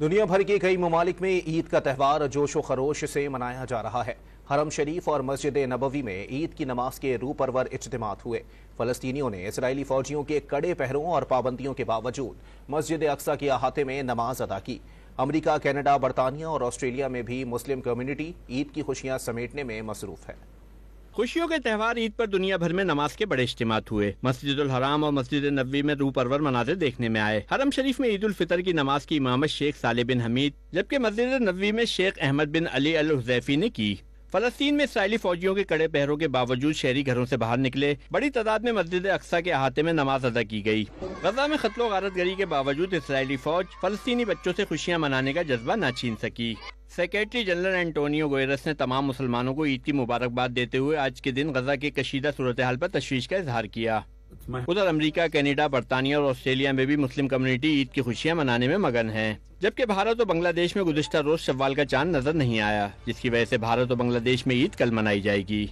دنیا بھر کے کئی ممالک میں عید کا تہوار جوش و خروش سے منایا جا رہا ہے۔ حرم شریف اور مسجد نبوی میں عید کی نماز کے روح پرور اجتماعات ہوئے۔ فلسطینیوں نے اسرائیلی فوجیوں کے کڑے پہروں اور پابندیوں کے باوجود مسجد اقصی کے احاطے میں نماز ادا کی۔ امریکہ، کینیڈا، برطانیہ اور آسٹریلیا میں بھی مسلم کمیونٹی عید کی خوشیاں سمیٹنے میں مصروف ہے۔ خوشیوں کے تہوار عید پر دنیا بھر میں نماز کے بڑے اجتماعات ہوئے۔ مسجد الحرام اور مسجد نبوی میں روح پرور مناظر دیکھنے میں آئے۔ حرم شریف میں عید الفطر کی نماز کی امامت شیخ صالح بن حمید، جبکہ مسجد نبوی میں شیخ احمد بن علی الحذیفی نے کی۔ فلسطین میں اسرائیلی فوجیوں کے کڑے پہروں کے باوجود شہری گھروں سے باہر نکلے۔ بڑی تعداد میں مسجد اقصی کے احاطے میں نماز ادا کی گئی۔ غزہ میں قتل و غارت گری کے باوجود اسرائیلی فوج فلسطینی بچوں سے خوشیاں منانے کا جذبہ نہ چھین سکی۔ سیکریٹری جنرل اینٹونیو گوئرس نے تمام مسلمانوں کو عید کی مبارکباد دیتے ہوئے آج کے دن غزہ کی کشیدہ صورتحال پر تشویش کا اظہار کیا۔ ادھر امریکہ، کینیڈا، برطانیہ اور آسٹریلیا میں بھی مسلم کمیونٹی عید کی خوشیاں منانے میں مگن ہے، جبکہ بھارت اور بنگلہ دیش میں گزشتہ روز شوال کا چاند نظر نہیں آیا، جس کی وجہ سے بھارت اور بنگلہ دیش میں عید کل منائی جائے گی۔